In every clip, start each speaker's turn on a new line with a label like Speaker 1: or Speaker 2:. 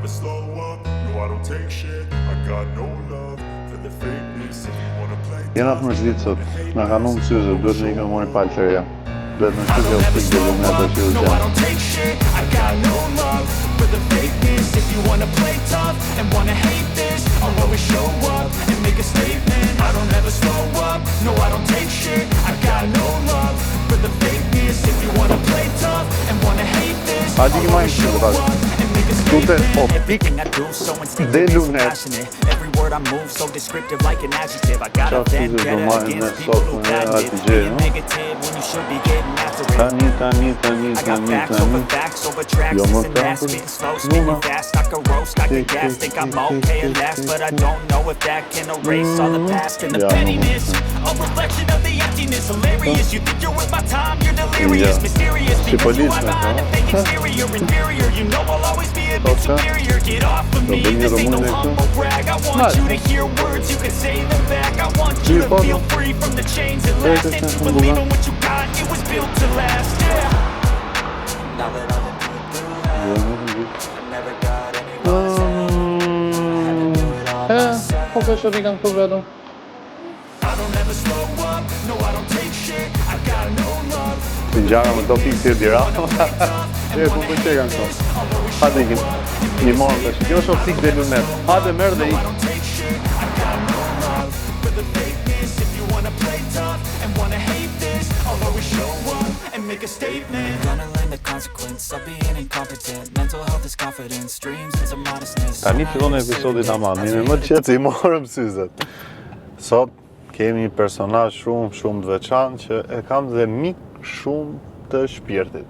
Speaker 1: slow up, no I don't take shit. I got no love for the fakeness. If you wanna play
Speaker 2: Jena të mërzit sot, nga ka numë syze, duhet në ikë në mori palë të reja. Duhet në që gjellë të gjellë me ata që u
Speaker 3: No, I don't take shit. I got no love for the fakeness. If you wanna play tough and wanna hate this, I'll always show up and make a statement. I don't ever slow up. No, I don't take shit. I got no love for the fakeness. If you wanna play tough and wanna hate this,
Speaker 2: Hadi
Speaker 3: I'll
Speaker 2: ki
Speaker 3: always show
Speaker 2: majnë
Speaker 3: up and make a
Speaker 2: Tute
Speaker 3: statement.
Speaker 2: optik
Speaker 3: Everything I do so
Speaker 2: dhe
Speaker 3: instinctive, so
Speaker 2: lunet.
Speaker 3: passionate. Every word I move so descriptive like an adjective. I got a
Speaker 2: Qatë syze do
Speaker 3: vendetta
Speaker 2: majnë me
Speaker 3: against people
Speaker 2: sot
Speaker 3: who
Speaker 2: me
Speaker 3: patent
Speaker 2: ati
Speaker 3: it.
Speaker 2: gjë,
Speaker 3: Being negative when you should be getting after it.
Speaker 2: Tani.
Speaker 3: I got facts over tracks,
Speaker 2: Jo
Speaker 3: this
Speaker 2: më
Speaker 3: and that.
Speaker 2: thamë
Speaker 3: Spitting slow, spitting fast. I can roast, I can gas. Think I'm okay at last, but I don't know if that can erase all the past and the
Speaker 2: Ja,
Speaker 3: pettiness. A reflection of the emptiness, hilarious. You think you're worth my time, you're delirious,
Speaker 2: Ja.
Speaker 3: mysterious.
Speaker 2: Si
Speaker 3: Because you
Speaker 2: police,
Speaker 3: are behind a fake exterior, inferior. You know I'll always be a bit superior. Get off of me,
Speaker 2: bring
Speaker 3: this
Speaker 2: you the
Speaker 3: ain't no
Speaker 2: money,
Speaker 3: humble brag. I want you to hear words, you can say them back. I want you to feel free from the chains that last. And to believe in what you got, it was built to last. Yeah. Now that I've been through hell, I never got anyone's help.
Speaker 2: Po kështë që kanë këtu vetëm.
Speaker 3: I don't ever slow up, no I don't take shit. I got no love.
Speaker 2: Si njara më do pikë si e dira. Ku për që kanë këtu. Hadi ikim. Një morën të që. Kjo është optik dhe lunet. Hadi merë dhe
Speaker 3: I
Speaker 2: ikë.
Speaker 3: don't take shit. I got no love for the fakeness. If you wanna play tough and wanna hate this, I'll always show up and make a statement. Gonna learn the consequence of being incompetent. Mental health is confidence, dreams into modestness.
Speaker 2: Tani fillon episodi tamam. Jemi më të qetë i morëm syzet. Sot kemi një personazh shumë të veçantë që e kam dhe mik shumë të shpirtit.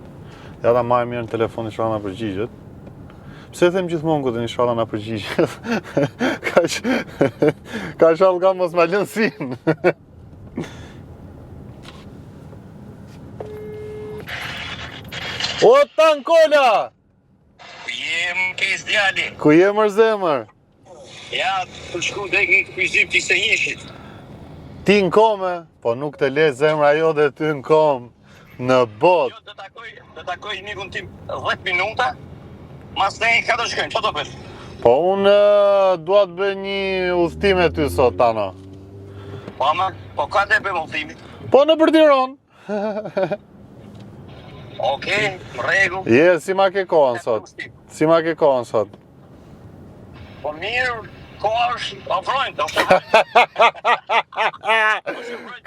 Speaker 2: Ja ta marrë mirë në telefon i shalla na përgjigjet. Pse them gjithmonë kur tani shalla na përgjigjet? Ka shallë ka mos ma lënë sin. O Tankola!
Speaker 4: Ku jem pes djali?
Speaker 2: Ku je mër zemër?
Speaker 4: Ja, të shku dhe një kryzim të se njëshit.
Speaker 2: Ti në kome, po nuk të le zemra jo dhe ty në kom, në bot.
Speaker 4: Jo, të takoj mikun tim 10 minuta, mas ne ka të shkojnë, që të për?
Speaker 2: Po unë dua të bëj një udhëtim e ty sot, Tano.
Speaker 4: Po ama, po ka të e bëjmë ultimi?
Speaker 2: Po në për Tiranë.
Speaker 4: Okej, më regu.
Speaker 2: Si ma ke kohën sot? Si ma ke kohën sot?
Speaker 4: Po mirë, koha është ofrojnë, të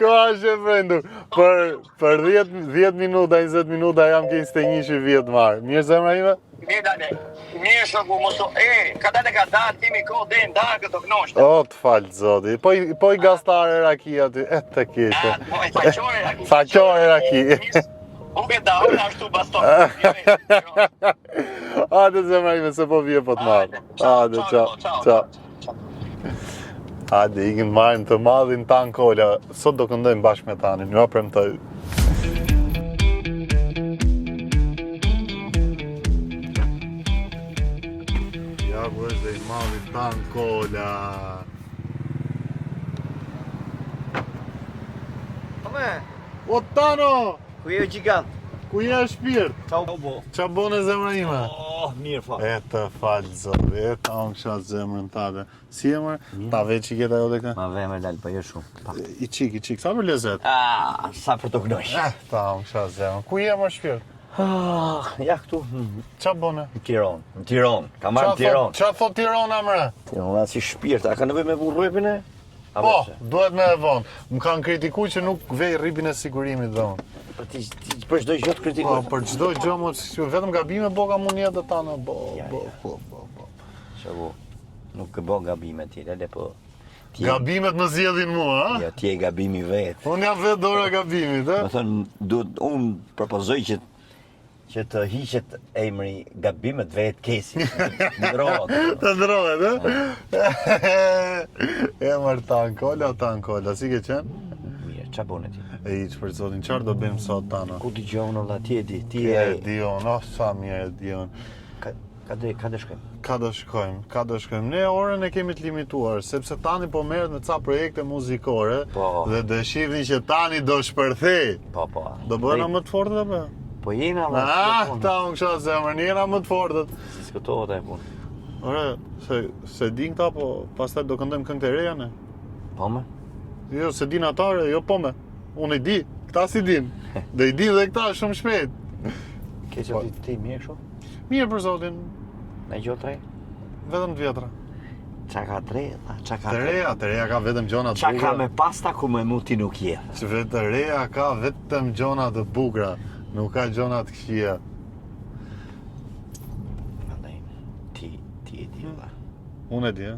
Speaker 2: Koha është e vrendur. Për 10 minuta, 20 minuta jam ke 21 vjetë marë. Mirë zemra ime?
Speaker 4: Mirë dale, mirë shoku, mosu, ka dale ka da, timi ko dhe në da këto knoshtë.
Speaker 2: O, të falë zoti. Po i gastare raki aty, e të keqe.
Speaker 4: Po i faqore raki.
Speaker 2: Faqore raki.
Speaker 4: Uke da, uke ashtu baston.
Speaker 2: Hajde zemra ime, se po vje po të marrë. Hajde, ciao. Hajde, ikin marrën të madhin Tankola. Sot do këndojmë bashkë me Tanin, ju premtoj. Ja ku është dhe i madhi Tankola. O Tano!
Speaker 5: Ku je gjigant?
Speaker 2: Ku je shpirt?
Speaker 5: Ciao bo.
Speaker 2: Qa bone zemra ime?
Speaker 5: Oh, mirë fa.
Speaker 2: E të falë zoti, e ta unë kësha zemrën tate. Si e mërë? Ta veç i kjeta jo dhe këta?
Speaker 5: Ma vemër lal, po jo shumë. Pa.
Speaker 2: I qik, sa për lezet?
Speaker 5: Sa për të gnoj.
Speaker 2: Ta unë kësha zemrën. Ku je mërë shpirt?
Speaker 5: Ja këtu.
Speaker 2: Qa bone?
Speaker 5: Në Tiron. Ka marrë në Tiron.
Speaker 2: Qa thot Tirona mre?
Speaker 5: Tirona si shpirt, a ka nevoj me vu rrëpin e?
Speaker 2: Po, duhet me e vonë. Më kanë kritiku që nuk vej rripin e sigurimit dhe unë.
Speaker 5: Për çdo gjë të kritikoj.
Speaker 2: Po, për çdo gjë më vetëm gabime boka mund jetë të tanë. Po.
Speaker 5: Shabu, nuk e bo gabime ti, lele po.
Speaker 2: Gabimet më zgjedhin mua, ha?
Speaker 5: Jo, ti e gabimi vetë.
Speaker 2: Unë jam vetë dora gabimit, ha?
Speaker 5: Më thënë, unë propozoj që të hiqet emri gabimet vetë kesi. Ndrohet.
Speaker 2: Të ndrohet, ha? Emër Tankola, si ke qenë?
Speaker 5: Mirë, qa bone ti?
Speaker 2: E i që për zotin, qarë do bëjmë sot, Tano?
Speaker 5: Ku t'i gjohën olla, ti e di, ti
Speaker 2: E
Speaker 5: e...
Speaker 2: di unë, sa mirë e di unë.
Speaker 5: Ka dhe shkojmë?
Speaker 2: Ka do shkojmë. Ne orën e kemi të limituar, sepse Tani po merret me ca projekte muzikore, dhe do shihni që Tani do shpërthej.
Speaker 5: Po.
Speaker 2: Do bëna më të fortë apo?
Speaker 5: Po jena,
Speaker 2: Ta unë kësha zemrën, jena më të fortët.
Speaker 5: Si s'këtohet e punë.
Speaker 2: Ore, se din këta, po pastaj do këndojmë këngë të reja ne.
Speaker 5: Po me?
Speaker 2: Jo, se din atare, jo po me. Unë i di, këta si din. Dhe i din dhe këta shumë shpejt.
Speaker 5: Ke që ti mirë kështu?
Speaker 2: Mirë për zotin,
Speaker 5: Në gjo 3?
Speaker 2: vetëm të vjetra.
Speaker 5: Qa ka 3? Qa ka
Speaker 2: Të reja ka vetëm gjona të
Speaker 5: Qa
Speaker 2: bukra.
Speaker 5: ka me pasta ku me mu ti nuk je?
Speaker 2: Që vetë të reja ka vetëm gjona të bukra, nuk ka gjona të këqija.
Speaker 5: Andaj, ti e di valla.
Speaker 2: Unë e di,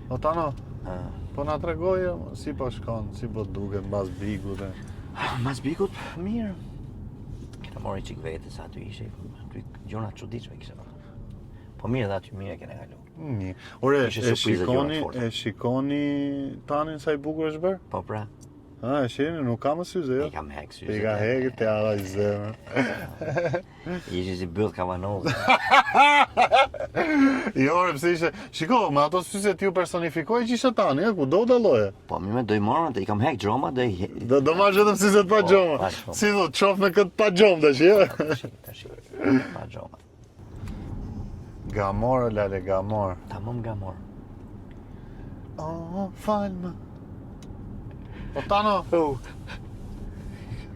Speaker 2: O tano, po na tregoje si po shkon, si po duket mbas bigut e.
Speaker 5: Mas bikut, mirë. Kena mori qik vetës aty ishe, aty gjona çuditshme kishe bërë. Po mirë dhe aty mirë kena kalu.
Speaker 2: Mirë. Ore,
Speaker 5: Ishte surprizë gjona të forta.
Speaker 2: e shikoni tanin sa i bukur është bërë?
Speaker 5: Po pra,
Speaker 2: E shihni, nuk ka më syze, jo?
Speaker 5: i kam hek syze.
Speaker 2: I ka hekë të ara i zemër.
Speaker 5: Ishe si bëllë kavanozë.
Speaker 2: Jo, ore, pse ishe... Shiko, me ato syzet ju personifikoj që ishe tani, ku do dalloje?
Speaker 5: Po mi me doj morën, i kam hek gjoma dhe i...
Speaker 2: Do marrë vetëm syzet pa gjoma.
Speaker 5: pa gjoma.
Speaker 2: Si do, qof me këtë pa gjomë tash, jo?
Speaker 5: Tash, pa gjoma.
Speaker 2: Gamor, lale, gamor.
Speaker 5: Tamam gamor.
Speaker 2: Oh, falma. O tano,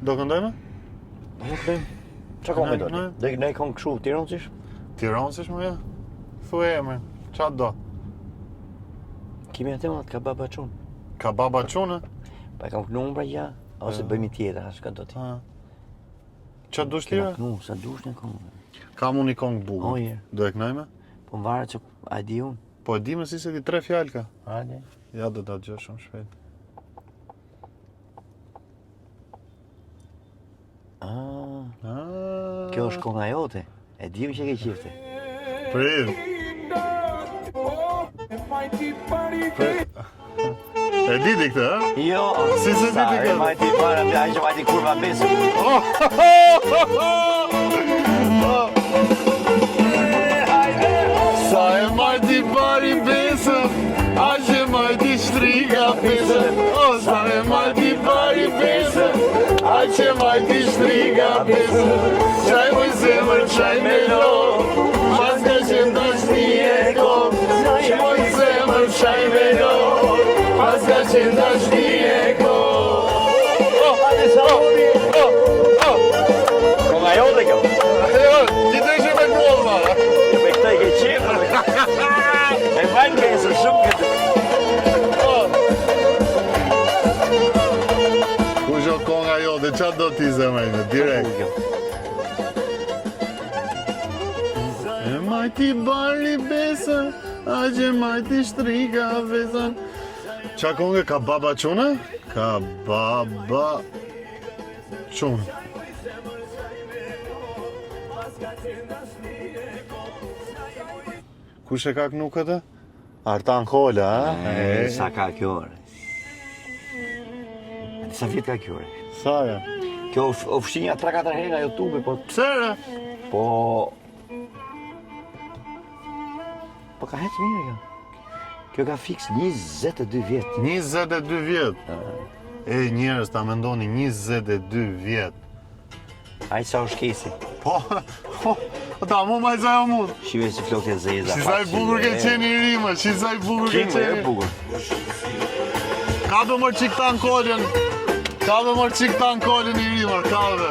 Speaker 2: do këndojme?
Speaker 5: Nuk bëjmë. Qa kom me do ti?
Speaker 2: Ne.
Speaker 5: Ne kom këshu, tironësish?
Speaker 2: Tironësish më ja? Thuaj emrin, qa do?
Speaker 5: Kimi atë më atë ka baba qunë.
Speaker 2: Ka baba qunë?
Speaker 5: Pa e kam kënu pra ja, ose bëjmë i tjetër, ashtë ka do ti.
Speaker 2: Qa dush
Speaker 5: Kena
Speaker 2: tira?
Speaker 5: kënu, sa dush në kom.
Speaker 2: Kam unë i kongë bukur.
Speaker 5: Oje.
Speaker 2: Do e kënajme?
Speaker 5: Po më varë që a di unë.
Speaker 2: Po e di me si se ti 3 fjallë ka.
Speaker 5: Hajde.
Speaker 2: Ja do ta gjë shumë shpejt.
Speaker 5: Kjo është konga jote. E dim që ke qifte.
Speaker 2: Prit. E diti këtë, ha?
Speaker 5: Jo,
Speaker 2: Si se
Speaker 5: sa
Speaker 2: ti
Speaker 5: e
Speaker 2: këtë?
Speaker 5: majti para, me ajë që majti kurva besë.
Speaker 2: Sa e majti pari besëm, a që majti shtriga besëm. Sa e majti pari besëm, a që majti shtriga besëm. Qaj moj zemër, qaj me lo, mas ka që ndash ti e kom. Qaj moj zemër, qaj me lo, mas ka që ndash ti e kom.
Speaker 5: Konga jote kjo.
Speaker 2: Gjithë me kolma.
Speaker 5: Jo me këta i ke qifte. E vajnë ke së shumë këtë.
Speaker 2: Ku zho konga jote, qa do ti zemër ime, direkt. E majti bari besën, a që majti shtrika besën. Qa konge ka baba qune? Ka baba qune. Kush e ka kënu këtë? Artan Hola, ha?
Speaker 5: Sa ka kjo ore? Sa vjet ka kjo ore?
Speaker 2: Sa ja?
Speaker 5: Kjo ofshinja 3-4 herë nga YouTube, po...
Speaker 2: Pse re?
Speaker 5: Po... Po ka hecë mirë kjo. Kjo ka fix 22 vjet.
Speaker 2: 22 vjet. E njerëz ta mendoni 22 vjet.
Speaker 5: Ai sa u shkesi.
Speaker 2: Po, ta mu ma i zajo mund.
Speaker 5: Shive si flokët e zeza.
Speaker 2: Si sa i bukur ke qeni i rima, si sa i bukur ke
Speaker 5: Kime e
Speaker 2: qeni.
Speaker 5: bukur.
Speaker 2: Ka be mërë qik ta në kolën, ka be mërë qik ta në kolën i rima, ka be.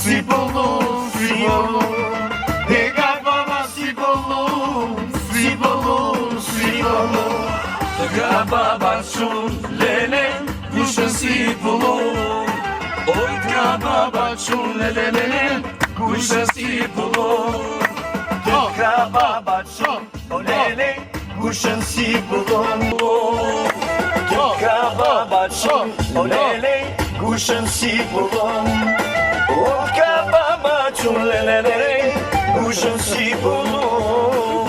Speaker 2: Si pëllu, si pëllu, e ka baba si pëllu, si pëllu, si pëllu.
Speaker 3: Ka baba shumë lele, kushën si pullon. Oj, ka baba shumë lele, kushën si pullon. Ka baba shumë lele, kushën si pullon. Ka baba shumë lele, kushën si pullon. Ka baba shumë lele, kushën si pullon.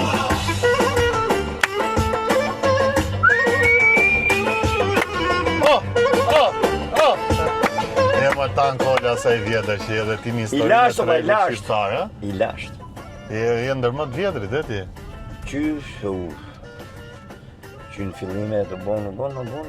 Speaker 2: E më ta në kolë asaj vjetër që edhe ti një
Speaker 5: I
Speaker 2: histori
Speaker 5: lasht,
Speaker 2: me
Speaker 5: o, i
Speaker 2: tregu
Speaker 5: lasht.
Speaker 2: shqiptar, ha?
Speaker 5: I lasht.
Speaker 2: Je ndër më të vjetrit, e ti?
Speaker 5: Qysh, që në fillime të bonë,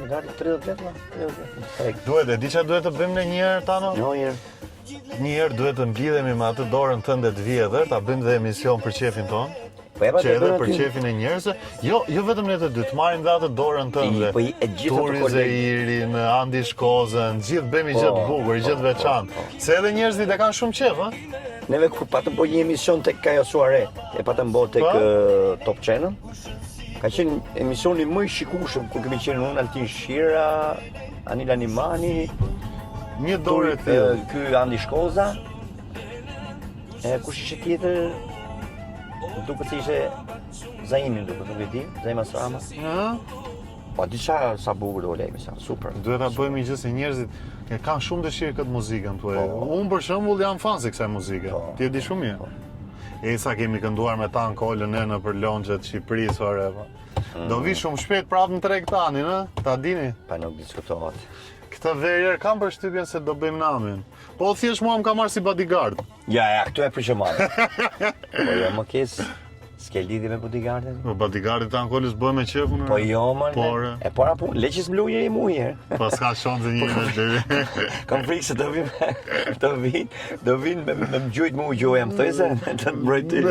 Speaker 5: gati 30 vjet, ma. 30 vjet.
Speaker 2: Duhet, e di që duhet të bëjmë në njerë, Tano?
Speaker 5: Jo, herë.
Speaker 2: një herë duhet të mblidhemi me atë dorën tënde të vjetër, ta bëjmë dhe emision për qefin ton.
Speaker 5: Po e pa
Speaker 2: Që edhe për qefin e njerëzve, jo vetëm ne të dy, të marrim dhe atë dorën tënde.
Speaker 5: Po e gjithë ato
Speaker 2: Turi
Speaker 5: kolegë.
Speaker 2: Zeirin, Andi Shkozën, gjithë bëjmë gjë të bukur, gjë të veçantë. Se edhe njerëzit e kanë shumë qef, ha?
Speaker 5: Neve kur patëm po një emision tek Kajo Suare, e patëm bo tek Top Channel. Ka qenë emisioni më i shikueshëm kur kemi qenë unë, Altin Shira, Anila Nimani,
Speaker 2: Një dorë e tillë.
Speaker 5: ky Andi Shkoza. Kush ishte tjetër? Duket se ishte Zaimi, duket, nuk e di, Zaima Srama. Po di sa bukur do lejmë sa, super.
Speaker 2: Duhet ta bëjmë gjë se njerëzit e kanë shumë dëshirë këtë muzikën tuaj. Unë për shembull jam fan se kësaj muzike. Ti e di shumë mirë. E sa kemi kënduar me tan kolën ne në për longjet të Shqipërisë ore. Do vi shumë shpejt prapë në treg tani, ë? Ta dini.
Speaker 5: Pa nuk diskutohet.
Speaker 2: Këtë verë kam përshtypjen se do bëjmë namin. Po thjesht mua më ka marrë si bodyguard.
Speaker 5: Ja, këtu e prishë marrë. Po jo më kes, s'ke lidhje me bodyguardin?
Speaker 2: Po bodyguardit të ankolës bëjmë me qefun.
Speaker 5: Po jo më,
Speaker 2: Por
Speaker 5: e para punë, leqis m'lu njëri mu herë.
Speaker 2: po s'ka shanse një me deri.
Speaker 5: Kam frikë se do vinë me më gjujt mu gjoja, më thoj se të të mbrojt ty.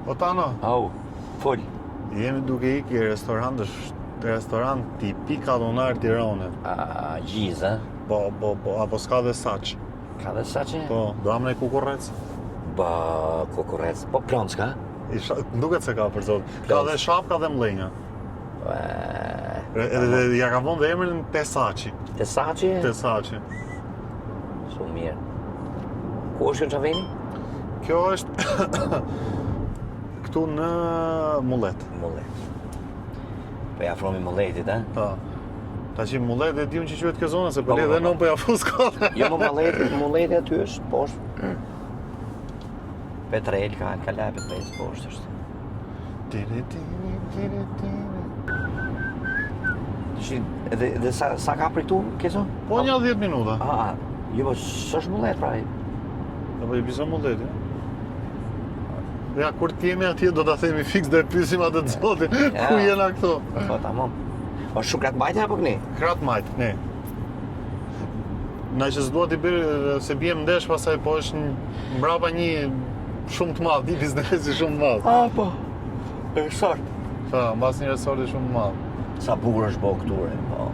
Speaker 2: O Tano,
Speaker 5: Au, fol.
Speaker 2: jemi duke iki restorant tipik adhonar Tirane.
Speaker 5: Gjiz, a?
Speaker 2: Po, apo s'ka dhe saq.
Speaker 5: Ka dhe sa që?
Speaker 2: Po, do am ne kukurrec.
Speaker 5: Ba, kokorec. Po plonska?
Speaker 2: Duket se ka për zot. Ka dhe shap, ka dhe mllenja. Edhe ja ka vonë dhe emrin Tesaçi.
Speaker 5: Tesaçi?
Speaker 2: Tesaçi.
Speaker 5: Shumë mirë. Ku është në Çaveni?
Speaker 2: Kjo është këtu në Mullet.
Speaker 5: Mullet. Po ja afromi Mulletit, a?
Speaker 2: Po. Ta që Mullet e diun që quhet kjo zona se
Speaker 5: Po,
Speaker 2: po le
Speaker 5: po,
Speaker 2: dhe
Speaker 5: po.
Speaker 2: non po ja fus kohë.
Speaker 5: Jo më Mulleti aty është poshtë. Petrel ka la Petrel poshtë është. Dhe sa ka pritu, keso?
Speaker 2: Po një 10 minuta.
Speaker 5: Jo, po s'është Mullet pra.
Speaker 2: Apo i bisa Mulleti. Ja, kur t'jemi atje do t'a themi fiks dhe pyesim atë të zotin, ku jena këto?
Speaker 5: Po, tamam. O shukrat mbajtja apo këni?
Speaker 2: Krat majt, ne. Na që s'dua t'i bërë se bjem ndesh, pasaj po është mbrapa një shumë të madh, një biznesi shumë të madh.
Speaker 5: Po. Resort.
Speaker 2: Po, mbas një resorti shumë të madh.
Speaker 5: Sa bukur është bo këture, po.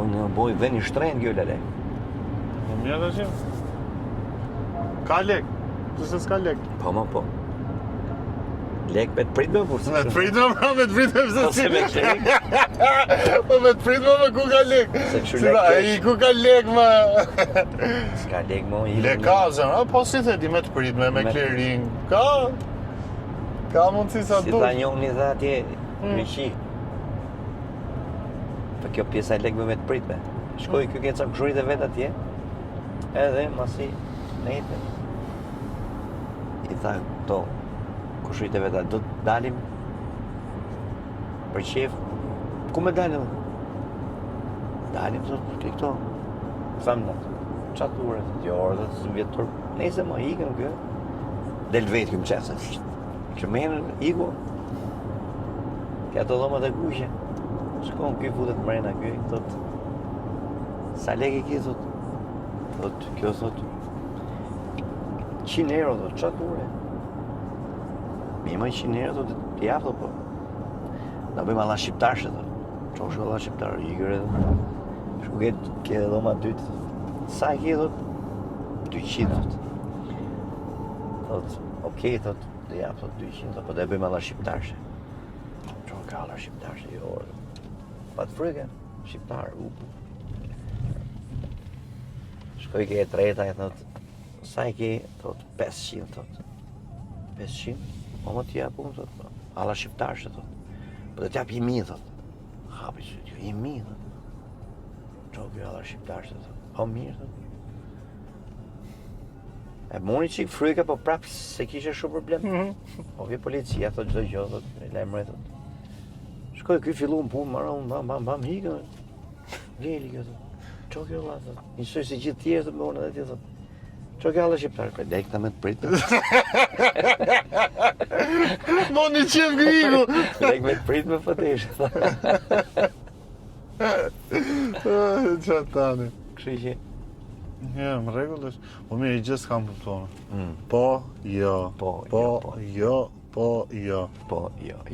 Speaker 5: Unë boj vend i shtrenjtë kjo lele.
Speaker 2: Po mirë të që? Ka lek, se s'ka lek.
Speaker 5: Po, po. Lek me të pritme, por se...
Speaker 2: Me të pritme, me të pritme,
Speaker 5: Po se me të lek.
Speaker 2: Po me të pritme, me ku ka lek?
Speaker 5: Se kështu
Speaker 2: Si
Speaker 5: lek
Speaker 2: da,
Speaker 5: kesh.
Speaker 2: i ku ka lek, ma?
Speaker 5: S'ka lek mo i...
Speaker 2: Lek ka, zemë, po si theti, me të pritme, me
Speaker 5: Me-
Speaker 2: clearing, ka mundësi sa
Speaker 5: Si
Speaker 2: du.
Speaker 5: ta njoni dhe atje, ryqi. Po kjo pjesa e lekve me të pritme. Shkoj kjo keca kshurit e vetë atje, edhe masi nejtë. I tha këto, kushurit e vetë, do të dalim për qef, ku me dalim? Dalim, thot, ke këto. Thamë në, qatë ure, jo orë, dhe të zëmbjet turp. Nese ma ikën kjo. Del vetë kjo më qesë. Që menën, iko. Kja të dhoma të kuqe. Shkon, kjo futet mrena, kjo, thot. Sa lek e ki, thot. Thot, kjo, thot. 100 euro, thot, qatë ure. Mi më 100 euro, thot, t'i jap, thot, po. Da bëjmë alla shqiptarëshe, thot. Qoshë alla shqiptarë, i kërë, thot. Shku ke dhoma dytë, thot. Sa e ki, thot? 200, thot. Thot, okej, thot, dhe jap, thot, 200, thot, po dhe bëjmë alla shqiptarëshe. Qonë ka alla shqiptarëshe, jo, pa të fryke, shqiptarë, upu. Shkoj ke e treta, e thot, sa e ke, thot, 500, thot. 500? O më t'ja pun, thot, alla shqiptarëshe, thot. Po dhe t'jap 1000, thot. Hapi që t'jo, 1000, thot. Qonë kjo alla shqiptarëshe, thot. Po mirë, thot. E mori qik fryka, po prapë se kishe shumë problem. Po vje policia, thot çdo gjë, thot, e lajmëre, thot. Shkoj, ky fillu në punë, marrë, bam, hikën. Leli kjo, thot. Qo kjo la, thot. Njësoj si gjithë tjerë, thot, me unë edhe tjerë, thot. Qo kjo alla shqiptarë, kërë dek ta me të pritë.
Speaker 2: Mo një qef grigu!
Speaker 5: Dek me të pritë me fëtesh.
Speaker 2: Qa tani?
Speaker 5: Kështu që
Speaker 2: Më rregull është. Po mirë, i gjithë s'kam kuptuar. Po, jo.
Speaker 5: Po,
Speaker 2: Po,
Speaker 5: jo,
Speaker 2: jo, po, jo.
Speaker 5: po,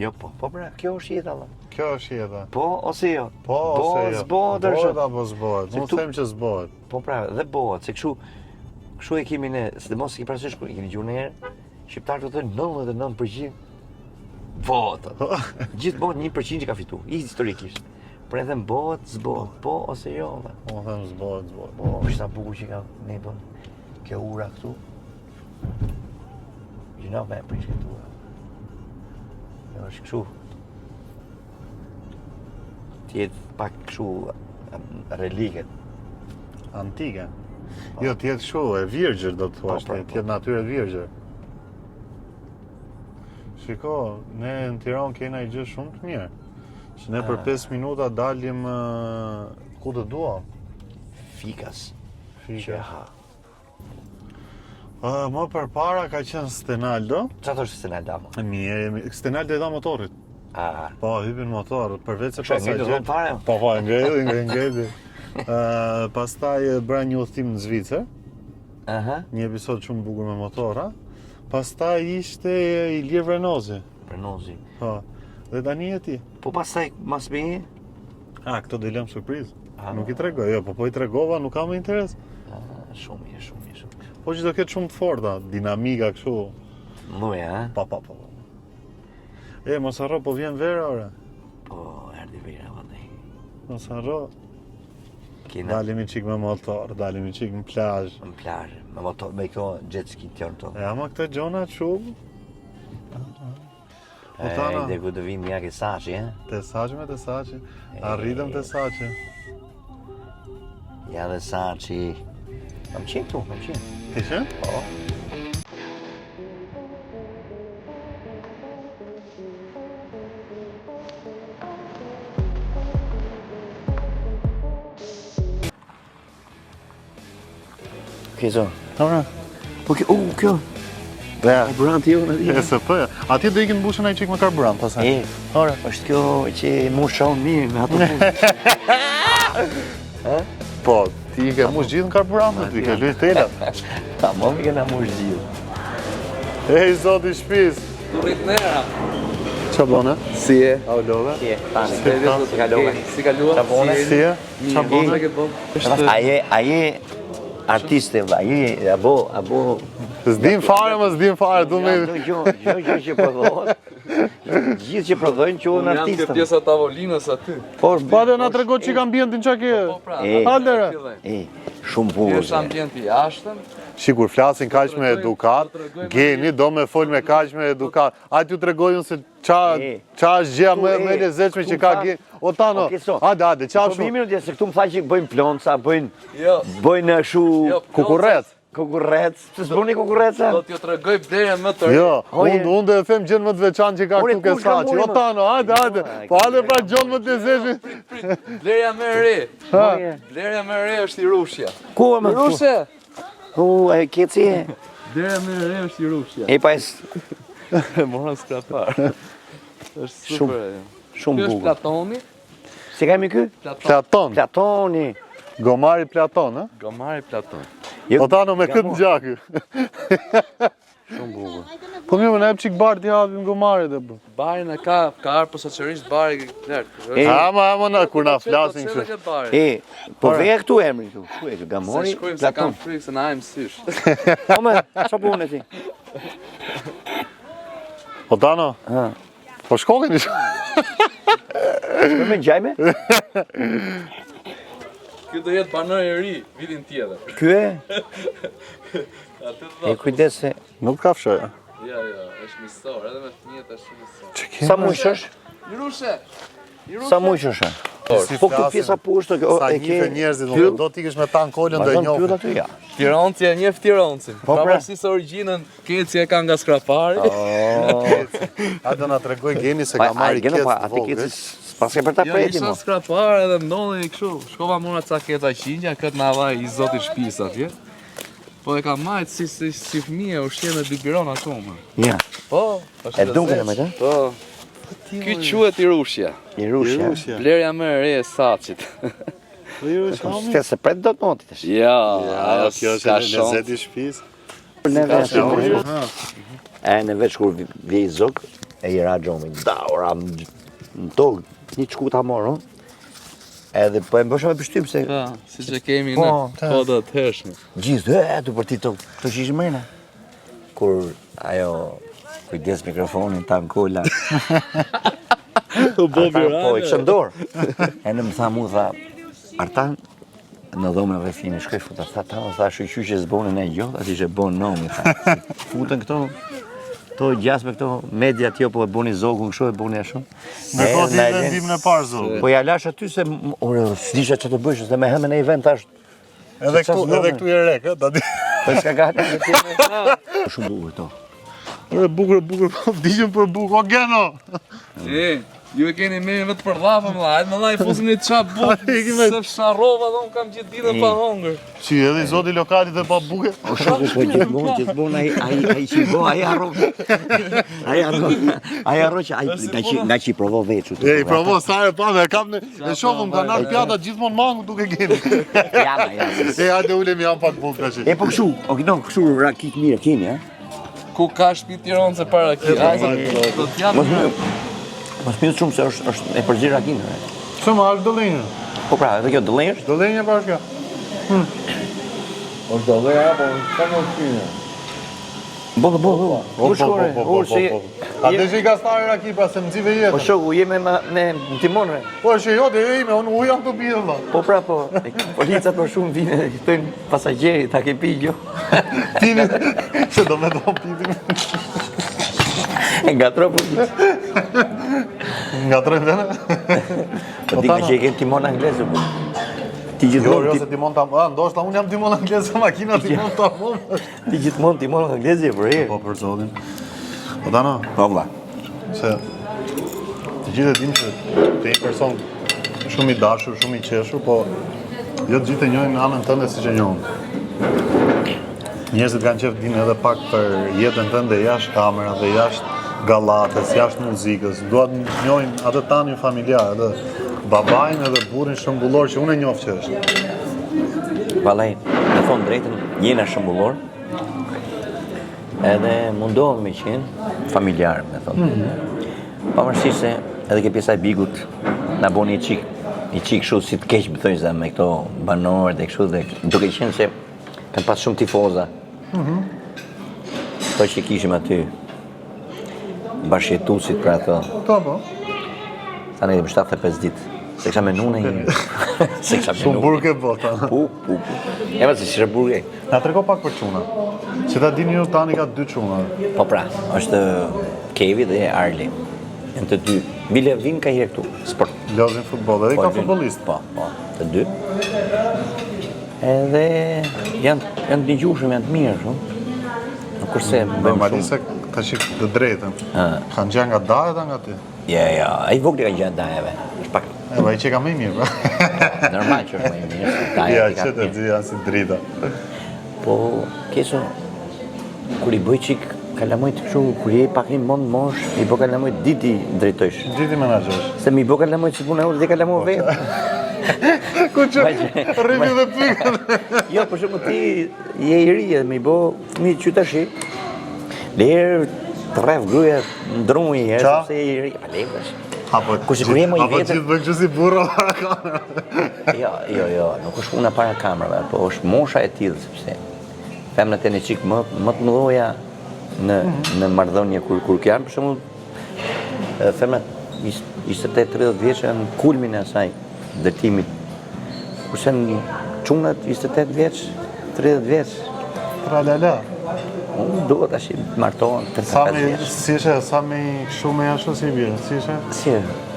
Speaker 5: jo, po. Po pra, kjo është jeta valla.
Speaker 2: Kjo është jeta.
Speaker 5: Po ose jo.
Speaker 2: Po, ose jo.
Speaker 5: Zbohet
Speaker 2: Bëhet
Speaker 5: është.
Speaker 2: apo zbohet?
Speaker 5: Se
Speaker 2: Unë
Speaker 5: këtu-
Speaker 2: them që zbohet.
Speaker 5: Po pra, dhe bëhet, se kështu e kemi ne, sidomos e ke parasysh kur i keni gjuar herë, shqiptarët thonë 99% votë. Gjithmonë 1% që ka fituar, historikisht. Por edhe bëhet, zbohet, po ose jo. valla.
Speaker 2: Unë them zbohet.
Speaker 5: Po, është sa bukur që ka ne bën kjo ura këtu. Gjina me prish këtë ura. Kjo është kështu. Tjetë pak kështu reliket.
Speaker 2: Antike. Jo, tjetë kështu, e virgjër do të thuash,
Speaker 5: po.
Speaker 2: tjetë natyrë e virgjër. Shiko, ne në Tiranë kena i gjë shumë të mirë. Që ne për 5 minuta dalim ku të duam.
Speaker 5: Fikas. Që
Speaker 2: Fika.
Speaker 5: ha.
Speaker 2: Më përpara ka qenë Stenaldo.
Speaker 5: Qa të është se në dama?
Speaker 2: Mirë, Stenaldo e dha motorit.
Speaker 5: A,
Speaker 2: Po, hypin motor, përveç se
Speaker 5: Kështu,
Speaker 2: pasaj
Speaker 5: ngritë zonë fare?
Speaker 2: Po, ngredi. Pastaj bëra një udhëtim në Zvicër,
Speaker 5: aha,
Speaker 2: një episod shumë bukur me motora. Pastaj ishte Ilir Vrenozi.
Speaker 5: prenozi.
Speaker 2: Po. Dhe tani e ti.
Speaker 5: Po pasaj, mas me,
Speaker 2: Këto do i lëm surprizë.
Speaker 5: Ah.
Speaker 2: Nuk i tregoj, jo, po i tregova, nuk kam interes.
Speaker 5: shumë mirë, shumë mirë, shumë mirë.
Speaker 2: Po që do ketë shumë të forta, dinamika kështu.
Speaker 5: Muja, ha?
Speaker 2: Pa. Mos harro, po vjen vera, ore.
Speaker 5: Po, erdi vera, vallai.
Speaker 2: Mos harro.
Speaker 5: Kena
Speaker 2: Dalimi qik me motor, dalimi qik në plazh.
Speaker 5: në plazh, me motor, me këto jet ski tjerë to.
Speaker 2: Ama këto gjona shumë. Po tana,
Speaker 5: Dhe ku të vim ja ke sashi, ha?
Speaker 2: te saqe. Arritëm te saqe.
Speaker 5: Ja dhe sashi. Kam qenë tu, kam qenë.
Speaker 2: Ti që?
Speaker 5: Po. Kjo
Speaker 2: Ora.
Speaker 5: Po kjo.
Speaker 2: Dhe,
Speaker 5: Karburanti jo në
Speaker 2: e se pëja. Ati do ikin mbushën ai qik me karburant, pasaj.
Speaker 5: Ora, është kjo që musha unë mirë me ato punë.
Speaker 2: Po, ti i ke mush gjithë në karburant, ti i ke lujt telat.
Speaker 5: Ta më mi kena mush gjithë.
Speaker 2: Ej, zoti shpis. Qa bone?
Speaker 6: Si e?
Speaker 2: A u love?
Speaker 5: Si e, tani, si kalove.
Speaker 6: Si kalua?
Speaker 5: Qa bone?
Speaker 2: Si e? Qa bone?
Speaker 6: Ke bom?
Speaker 5: Aje artiste, aje abo...
Speaker 2: S'dim fare, më s'dim fare, du me...
Speaker 5: Jo që prodhohet. Gjithë që prodhojnë që unë
Speaker 6: Unë jam ke
Speaker 5: artistën.
Speaker 6: pjesa tavolinës aty.
Speaker 5: Po,
Speaker 2: Bade na trego qik ambientin qa ke.
Speaker 6: Pra,
Speaker 2: Haldere.
Speaker 5: Shumë bukur.
Speaker 6: Është ambienti jashtëm.
Speaker 2: Shikur flasin kaq me edukat, geni do me fol me kaq me edukat. Ajt ju tregojnë se qa është gjëja më e lezetshme që ka geni. O tano, hajde, qa
Speaker 5: Po
Speaker 2: shumë.
Speaker 5: mi minut se këtu më tha që bëjnë plonca,
Speaker 6: Jo.
Speaker 5: bëjnë shu
Speaker 2: Kukurrec.
Speaker 5: kukurrec. Se s'bëni kukurreca?
Speaker 6: Do t'ju tregoj blerjen më të
Speaker 2: Jo,
Speaker 5: Oje.
Speaker 2: unë do e them gjën më të veçantë që ka
Speaker 5: Ore,
Speaker 2: këtu ke
Speaker 5: kush ka
Speaker 2: saqi.
Speaker 5: muri,
Speaker 2: O
Speaker 5: ma?
Speaker 2: tano, hajde. Po hajde pra gjën më të lezetshme.
Speaker 6: Blerja më e re.
Speaker 5: Oje.
Speaker 6: Blerja më e re është i Rushja.
Speaker 5: Ku më?
Speaker 6: Rushe.
Speaker 5: E keci e.
Speaker 6: Blerja më e re është i Rushja.
Speaker 5: E pa e
Speaker 6: Mora skrapar. Është super.
Speaker 5: shumë
Speaker 6: Ky është
Speaker 5: bukur.
Speaker 6: Platoni.
Speaker 5: Si kemi ky?
Speaker 2: Platon,
Speaker 5: Platoni.
Speaker 2: gomari Platon, ha?
Speaker 6: Gomari Platon.
Speaker 2: O tano me këtë gjakë.
Speaker 5: Shumë bukur.
Speaker 2: Po mirë, na jep çik bar ti hapim gomarit e bë.
Speaker 6: Barin e ka arë posaçërisht bari lart.
Speaker 2: Ama na kur na flasin kështu.
Speaker 5: E, po veja këtu emri këtu. Ku e
Speaker 6: Se
Speaker 5: Gamori?
Speaker 6: shkojmë se kam frikë se na ajmë sysh.
Speaker 5: Po me, çfarë punë ti?
Speaker 2: O tano,
Speaker 5: Ha.
Speaker 2: po shkokeni.
Speaker 5: Po me ngjajme?
Speaker 6: Ky do jetë banor i ri vitin tjetër.
Speaker 5: Ky e?
Speaker 6: Aty
Speaker 5: E kujdes se
Speaker 2: Nuk ka fshoj.
Speaker 6: Jo, është misor, edhe me fëmijët është misor.
Speaker 5: sa muj është?
Speaker 6: I Rushe.
Speaker 5: Sa muj është? Po këtu pjesa poshtë
Speaker 2: Sa
Speaker 5: e ke
Speaker 2: njife njerëzit, nuk do t'i kesh me tan kolën do e
Speaker 5: Vazhdon pyll
Speaker 2: njohë.
Speaker 5: aty ja.
Speaker 6: Tiranci e njeh Tirancin.
Speaker 5: Po, pra.
Speaker 6: Pavarësisht origjinën, Keci e ka nga Skrapari.
Speaker 2: A do na tregoj geni se
Speaker 5: Pa,
Speaker 2: ka marrë
Speaker 5: geno
Speaker 2: kec
Speaker 5: pa,
Speaker 2: të
Speaker 5: aty
Speaker 2: vogël.
Speaker 5: keci s'pas ke për ta
Speaker 6: Jo,
Speaker 5: preti
Speaker 6: isha
Speaker 5: mo.
Speaker 6: Skrapar edhe ndodhi kështu. Shkova mora ca keta qindja, këtë na vaj i zotit shtëpisë atje. Po e ka majt si fëmijë ushqim me biberon akoma.
Speaker 5: Ja.
Speaker 6: Po,
Speaker 5: E duken me të?
Speaker 6: Po. Ky quhet i Rushja.
Speaker 5: I Rushja.
Speaker 6: Blerja më e re e Saçit.
Speaker 5: S'ka se pret dot moti tash.
Speaker 6: Ja,
Speaker 2: Ja, kjo është
Speaker 6: ka
Speaker 2: edhe
Speaker 6: shumë.
Speaker 2: lezeti i shtëpisë.
Speaker 5: Ne në veç kur vje i zog, e i ra gjomi, da, ora, në tokë, një qkuta morë, edhe po e mbësha me pështyp se
Speaker 6: Po, si që kemi
Speaker 5: Po,
Speaker 6: në kodat hershme.
Speaker 5: gjithë, tu për ti tokë, këto që ishë mërna. Kur ajo, kujdes mikrofonin, ta në kolla,
Speaker 6: U bo
Speaker 5: po, i kështë dorë. E në më tha mu, tha, Artan, në dhomën e rrethini, shkoj futa, ta më tha, shqy që zbonin e gjotë, ati që bonë nomi, tha. Futën këto, to gjasme këto media tjo, po e boni zogun, kështu e boni ashtu.
Speaker 2: Me ko ti dhe ndimën e parë zogu.
Speaker 5: Po ja lash aty se, ore, s'disha që të bësh, se me hëmën e i vend tash,
Speaker 2: Edhe këtu i rek, ta di.
Speaker 5: po s'ka gati. Shumë bukur to.
Speaker 2: Ore, bukur, digjën për bukur, o geno!
Speaker 6: Ju e keni me vetë për lafa më hajtë më i fusin një qa bukë, se fsharova dhe unë kam gjithë ditën pa hongër.
Speaker 2: Që edhe i zoti lokalit dhe pa buke.
Speaker 5: O shumë, po gjithmonë ai që i bo, ai arro. Ai arro që nga që i provo veç.
Speaker 2: E, i provo, sa e pa, e kam në... E shofëm, ka nërë pjata gjithmonë mangu duke geni.
Speaker 5: Jama.
Speaker 2: E, hajde ulem jam pak bukë, që.
Speaker 5: E po kështu, kështu rakit mirë keni, ha?
Speaker 6: Ku ka shpi Tiranë se para ki, do t'japë
Speaker 5: Mos pini shumë se është e përzirë rakinë.
Speaker 2: Që ma është dëllinjë?
Speaker 5: Po pra, edhe kjo dëllinjë është?
Speaker 2: Dëllinjë pa është kjo?
Speaker 7: është dëllinja, po ka më shpinë.
Speaker 5: Bo. U shkore, si...
Speaker 2: A të që i ka stari raki, pra se më zive jetë.
Speaker 5: Po shoku, jeme me timonre.
Speaker 2: Po është jo, dhe ime, unë u jam të bidhë, la.
Speaker 5: Po pra, po, policat për shumë vine, i thënë pasagjerit, ta ke pi gjo.
Speaker 2: Tini, që do me do pitim.
Speaker 5: Nga tro polic.
Speaker 2: Nga trojnë dhe ne?
Speaker 5: Po di që i kemë timon anglezë, po. Ti
Speaker 2: Jo,
Speaker 5: gjithmonë
Speaker 2: se timon ta më, ndoshta unë jam timon anglez se makina timon ta më.
Speaker 5: ti gjithmonë timon anglezë për herë.
Speaker 2: Po për zotin. Po dano,
Speaker 5: Po vlla.
Speaker 2: se të gjithë e dim që të një person shumë i dashur, shumë i qeshur, po jo të gjithë e njohin anën tënde si që njohin. Njerëzit kanë qef dinë edhe pak për jetën tënde jashtë kamera dhe jashtë gallates, jashtë muzikës. Duat njohin atë tanin familjar, edhe babajnë edhe burrin shëmbullor që unë e njoh që është.
Speaker 5: Vallaj, me thonë drejtën, jena shëmbullor. Edhe mundohem me qenë familjar, me thonë. Pavarësisht se edhe ke pjesa e bigut na boni i qik kështu si të keq më thojnë me këto banorët e kështu dhe duke qenë se kanë pas shumë tifoza. Këto që kishim aty bashkjetusit për ato.
Speaker 2: Po.
Speaker 5: Tha ne 75 ditë. Se kisha me nune se kisha me
Speaker 2: Shumë
Speaker 5: nune.
Speaker 2: burke bota.
Speaker 5: Pu. E ma se qështë burge.
Speaker 2: Na trego pak për çuna. Që ta dini ju tani ka 2 çuna.
Speaker 5: Po pra, është Kevi dhe Arli. Janë të dy. Bile vinë ka herë këtu, sport.
Speaker 2: Lozin futboll, edhe ka futbollist.
Speaker 5: Po, të dy. Edhe janë të ngjushëm, janë të mirë shumë. Nuk kurse bëjmë
Speaker 2: Normalisht
Speaker 5: shumë.
Speaker 2: se ka shik të drejtën. Kanë gjanë nga dajet nga ti.
Speaker 5: Ja, ai vogli ka gjatë dajeve. Është pak
Speaker 2: E vaj që ka më mirë, pra.
Speaker 5: normal që është më i mirë.
Speaker 2: Ja,
Speaker 5: Dajet
Speaker 2: që të zi janë si drita.
Speaker 5: Po, keso, kur i bëj qik kalamojt kështu, kur je pak i mond mosh, i bë kalamojt diti drejtojsh.
Speaker 2: Driti menaxhesh.
Speaker 5: Se mi bë kalamojt si puna ur dhe kalamoj vetë.
Speaker 2: Ku që
Speaker 5: Vajte.
Speaker 2: rrimi dhe pykën.
Speaker 5: Jo, për shumë ti je i ri edhe mi bë fëmijë qytashi. Lërë të rref gruja ndrungu i herë,
Speaker 2: Qa?
Speaker 5: sepse je i ri. A lekësh.
Speaker 2: Apo
Speaker 5: Kur kur je më i
Speaker 2: Apo
Speaker 5: vjetër.
Speaker 2: gjithë bëjnë që si burra para kamerave.
Speaker 5: Jo, nuk është puna para kamerave, po është mosha e tillë sepse femrat e një qik më të mëdhoja në marrëdhënie kur janë, për shembull femrat 28-30 vjeç janë kulmin e asaj dërtimit. Kurse në çunat 28 vjeç, 30 vjeç,
Speaker 2: Tralala.
Speaker 5: unë duhet tash martohen
Speaker 2: Sa
Speaker 5: 35
Speaker 2: me,
Speaker 5: vjeç.
Speaker 2: si ishe, sa me shumë me ashtu si bje, si ishe?
Speaker 5: Si?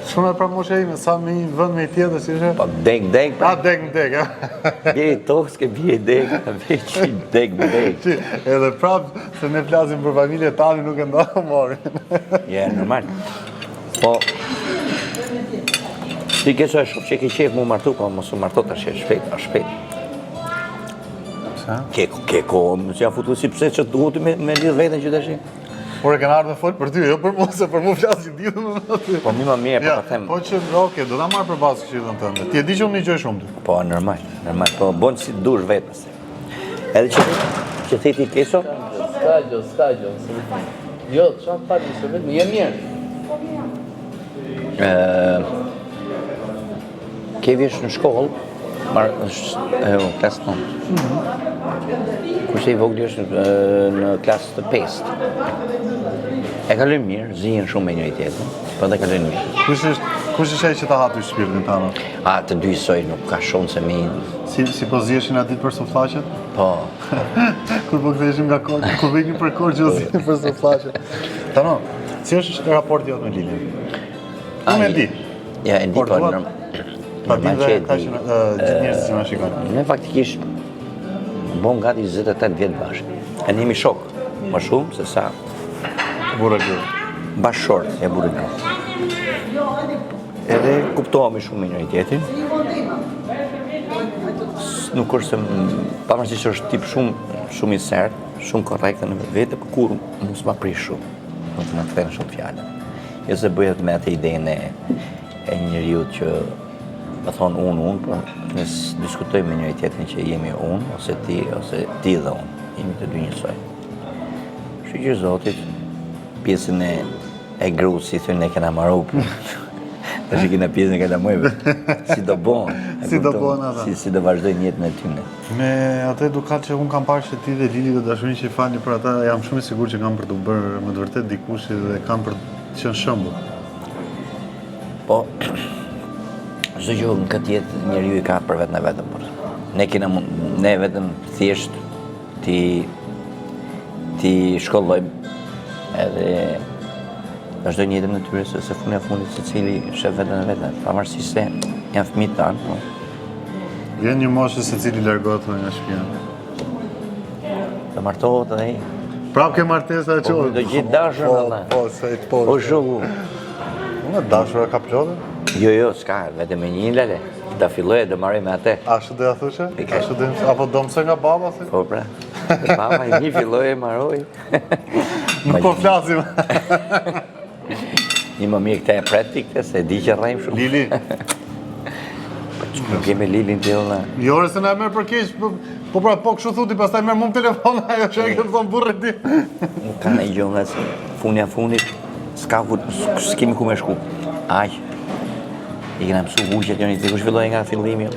Speaker 2: Shumë e pra moshe ime, sa me vënd me tjetër, si ishe?
Speaker 5: Po deg,
Speaker 2: A,
Speaker 5: pra.
Speaker 2: dek në dek, ha?
Speaker 5: Bje i tokës ke bje i deg, veç i deg më deg.
Speaker 2: Që, edhe prap, se ne flasim për familje tani nuk e ndohë morin.
Speaker 5: Ja, normal. Po, ti keso e shumë që ke qef mu martu, po mos u martu tash e shpejt.
Speaker 2: Sa?
Speaker 5: Ke kohë, më që janë futu si pse që duhet me lidh veten që tash.
Speaker 2: Por e kanë ardhur me fol për ty, jo për mua, se për mua flasin ditën më aty.
Speaker 5: Po mi më mirë, po ta them.
Speaker 2: Po që, okay, do ta marr për bazë këshillën tënde. Ti e di që unë një shumë ty.
Speaker 5: Po normal, po bën si dush vetë pastaj. Edhe që theti keso?
Speaker 6: S'ka gjë. Jo, çfarë fali se vetëm je mirë.
Speaker 5: Ke vjesh në shkollë, klasë 9. Kurse i vogël është në klasë të 5. E kalojnë mirë, zihen shumë me njëri tjetrin, po dhe kalojnë mirë.
Speaker 2: Kush është ai që ta hati shpirtin tënd?
Speaker 5: Të dy soj nuk ka shumë se mi.
Speaker 2: Si po ziheshin atë ditë për sufllaqet?
Speaker 5: Po.
Speaker 2: Kur po ktheheshim nga kur vikin për korçë ose për sufllaqet. Tano, si është raporti jot me Lilin? Unë e di.
Speaker 5: Ja, e di po.
Speaker 2: Pa di dhe ka që gjithë njerëzit që na shikojnë.
Speaker 5: Ne faktikisht bëm gati 28 vjet bashkë. E jemi shok, më shumë se sa
Speaker 2: burrë gjë.
Speaker 5: Bashkëshort e burrë gjë. Edhe kuptohemi shumë me njëri tjetrin. Nuk është se pavarësisht që është tip shumë i sert, shumë korrekt në vetë, por kur mos ma prish shumë. Nuk më kthen shumë fjalë. Jo se bëhet me atë idenë e njeriu që më thonë unë, por ne diskutojmë me njëri tjetrin që jemi unë, ose ti dhe unë. Jemi të dy njësoj. Shqyqër Zotit, pjesën e grus, si thënë ne kena marru, tash i kena pjesën e kalamojve. Si do bon.
Speaker 2: Si do bon ata.
Speaker 5: Si do vazhdojnë jetën e tyne.
Speaker 2: Me atë edukat që unë kam parë që ti dhe Lili dhe dashurinë që i falni për ata, jam shumë i sigurt që kam për të bërë me të vërtet dikush dhe kam për të qenë shembull.
Speaker 5: Po, çdo gjë në këtë jetë njeriu i ka për vetën e vetëm. Ne vetëm thjesht ti shkollojmë edhe vazhdojnë jetën e tyre se fundi fundit secili shef veten e vet, pavarësisht se janë fëmijë tanë, po.
Speaker 2: Vjen një moshë secili largohet nga shtëpia.
Speaker 5: Të martohet edhe ai.
Speaker 2: Prapë ke martesa e çoj.
Speaker 5: Do gjithë dashur valla.
Speaker 2: Po, se i të po.
Speaker 5: Po shoku.
Speaker 2: Unë dashura ka plotë?
Speaker 5: Jo, s'ka, vetëm me një lale. Da filloj do marrë me atë.
Speaker 2: Ashtu do ja thoshe? Apo do mësoj nga baba si?
Speaker 5: Po pra. Baba i një filloj e marroj.
Speaker 2: Nuk po flasim.
Speaker 5: Një më mirë këta e praktikte, se di që rrejmë shumë.
Speaker 2: Lili.
Speaker 5: Nuk kemi Lilin të jolla.
Speaker 2: Jo, se na merr për keq, po pra po kështu thuti, pastaj merr mua telefon ajo që e ke thon burrit ti.
Speaker 5: Nuk ka ndonjë gjë nga fundit s'kemi ku me shku. Aq. I kena mësu huqet njëri tjetrit, kush filloi nga fillimi.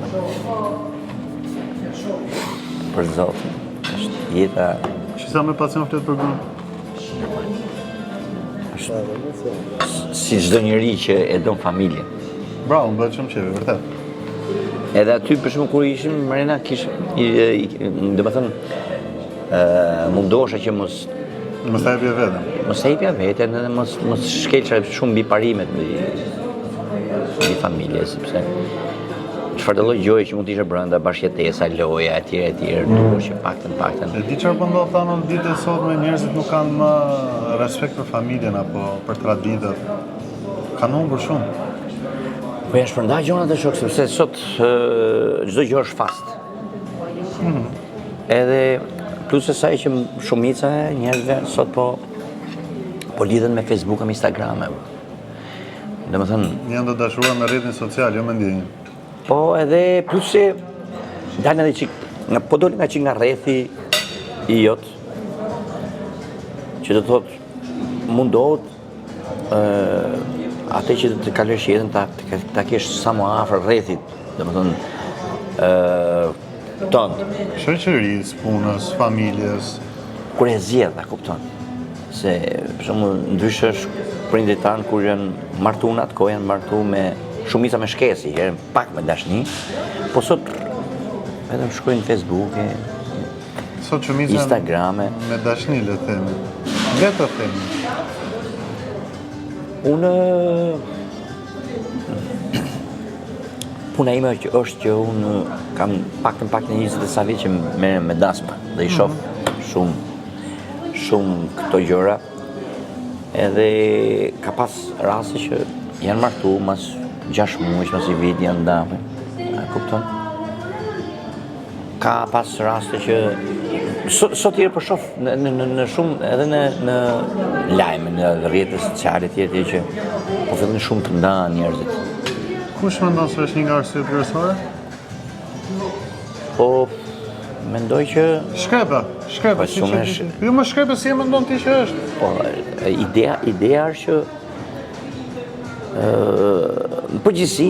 Speaker 5: Për Zotin, është jeta.
Speaker 2: Sa me pasion flet për gruan.
Speaker 5: Si çdo njeri që e don familjen.
Speaker 2: Bravo, më bëhet shumë qefi, vërtet.
Speaker 5: Edhe aty për shkak kur ishim Marina domethënë mundosha që mos
Speaker 2: ta jepja veten.
Speaker 5: Mos e jepja veten edhe mos shkelça shumë mbi parimet mbi familje, sepse çfarë do lloj gjoje që mund të ishte brenda bashkëjetesa, loja etj, duhet që paktën.
Speaker 2: E di çfarë po ndodh tani në ditën e sotme, njerëzit nuk kanë më respekt për familjen apo për traditat. Kanë humbur shumë.
Speaker 5: Po ja shpërndaj gjona të shok, sepse sot çdo gjë është fast. Edhe plus asaj që shumica e njerëzve sot po lidhen me Facebook me Instagram. Domethënë
Speaker 2: janë të dashuruar me rrjetin social, jo me ndjenjën.
Speaker 5: Po edhe plus se dalin edhe çik, po dolin nga rrethi i jot. Që do thotë mundohet atë që të kalosh jetën ta kesh sa më afër rrethit, domethënë tonë.
Speaker 2: Shoqërisë, punës, familjes.
Speaker 5: Kur e zgjedh, a kupton? Se për shembull ndryshe është prindrit tanë kur janë martuar atë kohë janë martuar me shumica me shkesi, pak me dashni, po sot vetëm shkojnë në Facebook,
Speaker 2: sot shumica
Speaker 5: Instagrame.
Speaker 2: Me dashni le të themi. Le të themi.
Speaker 5: Unë puna ime është që unë kam paktën 20 sa vjet që merrem me dasma dhe i shoh shumë këto gjëra. Edhe ka pas raste që janë martuar mas 6 muaj, mas i vit janë ndarë. A kupton? Ka pas raste që Sot tjerë për shof në shumë edhe në lajme, në rrjetet sociale tjetër që po fillin shumë të ndanë njerëzit.
Speaker 2: Kush mendon se është një nga arsyet kryesore?
Speaker 5: Po mendoj që
Speaker 2: Shkrepe.
Speaker 5: Po, shumë
Speaker 2: Jo më shkrepe si e mendon ti që është?
Speaker 5: po ideja është që në përgjithësi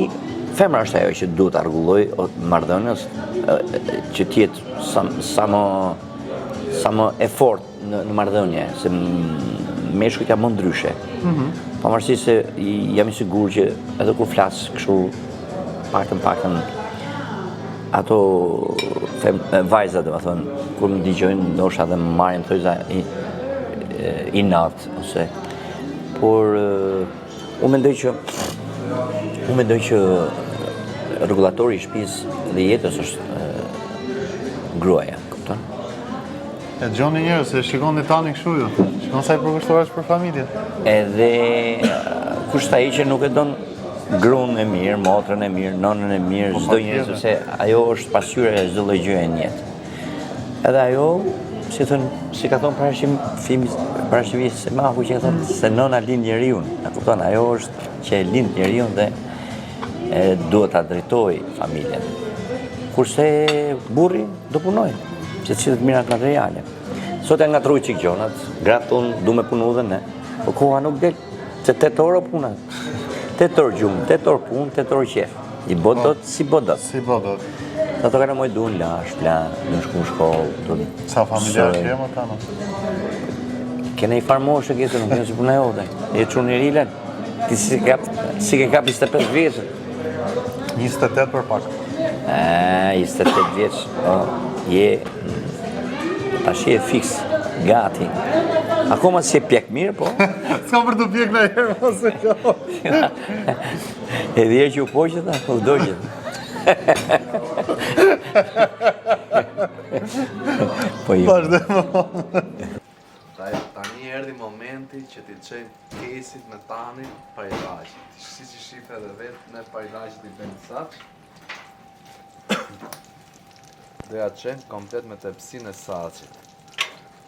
Speaker 5: femra është ajo që duhet ta rregullojë marrëdhënies që të jetë sa më effort në marrëdhënie, se meshkujt janë më ndryshe. Pavarësisht se jam i sigurt që edhe kur flas kështu paktën ato vajzat, domethënë, kur më dëgjojnë ndoshta dhe më marrin thojza i natë ose por unë mendoj që rregullatori i shtëpisë dhe jetës është gruaja, kupton?
Speaker 2: E gjoni njerëz se shikoni tani kështu ju. Shikon sa i përkushtuar është për familjen.
Speaker 5: Edhe kushta ai që nuk e don gruan e mirë, motrën e mirë, nonën e mirë, çdo njerëz se ajo është pasqyra e çdo lloj gjëje në jetë. Edhe ajo, si ka thonë parashivist se mahu që ka thonë se nona lind njeriu, e kupton, ajo është që e lind njeriu dhe duhet ta drejtoj familjen. Kurse burri do punoj, që të cilët mirat materiale. Sot e ngatruj çik gjonat, gratë unë du me punu dhe ne, po koha nuk del, se 8 orë puna. 8 orë gjumë, 8 orë punë, 8 orë qef. I bodot, si bodot.
Speaker 2: Si bodot.
Speaker 5: Ato kanë mojë duhen lash, në shku në shkollë.
Speaker 2: Sa familjar që jemë tano?
Speaker 5: Kene i farmoshë kësë, nuk kene si puna jote. E që një rilen, ti si ke kap 25 vjeçë.
Speaker 2: 28 për pak.
Speaker 5: 28 vjeçë, tash je fiks, gati. Akoma si e pjek mirë, po?
Speaker 2: S'ka për të pjek në herë, mos e kjo.
Speaker 5: E dhje që u poqët, u dojqët. Po ju.
Speaker 2: Vazhdojmë.
Speaker 6: Tani erdhi momenti që ti çojmë kesit me Tanin Pajlaqit. Si që shifë edhe vetë me Pajlaqit i bëjmë saç. Doja çojmë komplet me tepsinë e saçit.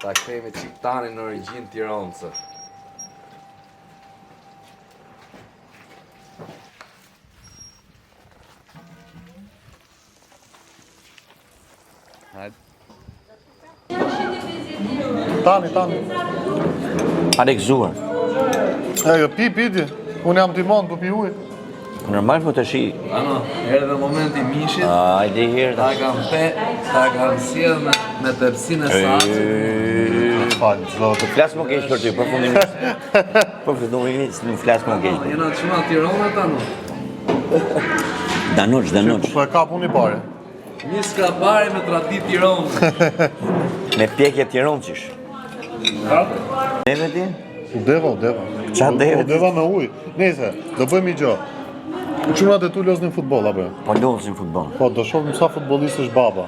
Speaker 6: Ta kthejmë çik Tanin në origjinë Tirancë. Hajde.
Speaker 2: Tani.
Speaker 5: A le gëzuar.
Speaker 2: Piti. Unë jam timon, du pi ujë.
Speaker 5: Normal po të shi.
Speaker 6: Ano, erdhe momenti i mishit.
Speaker 5: Hajde herë.
Speaker 6: Ta kam sjell me tepsinë e saçit.
Speaker 2: Falë, zotë.
Speaker 5: Flas më keq për ty, përfundimisht nuk flas më keq.
Speaker 6: Jena çuna Tiranë tani.
Speaker 5: Danuç.
Speaker 2: Po e kap unë i pare.
Speaker 6: Një skabare me tradit Tiranë.
Speaker 5: Me pjekje tironqish. Deve ti?
Speaker 2: U deva.
Speaker 5: Qa deve?
Speaker 2: U deva me ujë. Nese, do bëjmë i gjo. Qunat e tu loznin futboll, apo?
Speaker 5: Po loznin futboll.
Speaker 2: Po, do shohim sa futbollist është baba.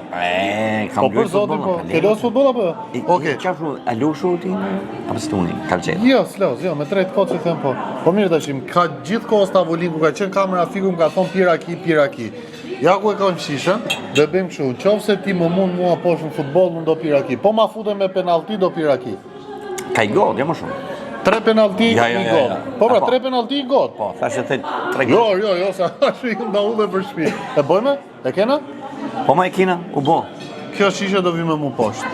Speaker 5: Kam
Speaker 2: Po për zotin, po. Ke loz futboll, apo? Okej.
Speaker 5: Qafru, a lushu ti? Apo stuni, kalqet?
Speaker 2: Jo, s'loz, jo, me drejt po që them po. Po mirë tashim, ka gjithë kohës tavolin ku ka qenë kamera fiku më ka thonë piraki. Ja ku e kam shishën, dhe bëjmë kështu, qofse ti më mund mua poshtë në futboll, më do piraki. Po ma fute me penalti, do piraki.
Speaker 5: Ka i god, jo më shumë.
Speaker 2: 3 penalti, i god. Po pra, 3 penalti, i god.
Speaker 5: Po, thashe të 3 god.
Speaker 2: Jo, sa ashtë i nda ullë për shpi. E bojme? E kena?
Speaker 5: Po ma e kena, u bo.
Speaker 2: Kjo shishe do vi me mu poshtë.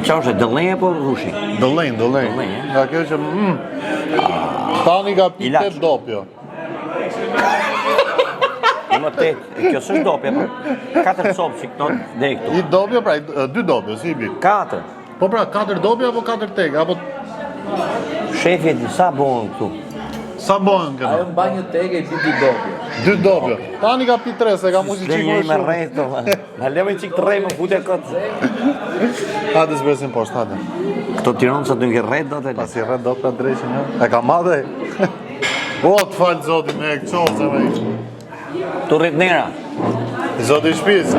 Speaker 5: Qa është, dëllenje po rushi?
Speaker 2: Dëllenj. Nga kjo që, tani ka pi 8 dopjo.
Speaker 5: Më 8, kjo s'është dopje, po 4 copë që këto dhe këtu.
Speaker 2: I dopjo, pra, 2 dopjo, si i bik.
Speaker 5: 4.
Speaker 2: Po pra, 4 dopjo apo 4 tek, apo...
Speaker 5: Shefi, sa bohen këtu?
Speaker 2: Sa bohen këna?
Speaker 6: Ajo mba një tege i pi 2 dopje.
Speaker 2: 2 dopjo. Tani ka pi 3, se ka mu që qikë më
Speaker 5: me
Speaker 2: shumë.
Speaker 5: rejtë, në leme qikë të rejtë, më fute këtë.
Speaker 2: Hajde s'besim poshtë, hajde.
Speaker 5: Këto tironë sa të nge rejtë do të le.
Speaker 2: Pas i rejtë dopja drejqin, jo? E ka madhe? O, të falë zotin, me e këqovë, se me i...
Speaker 5: Tu rritë nera.
Speaker 2: Zoti i shtëpisë.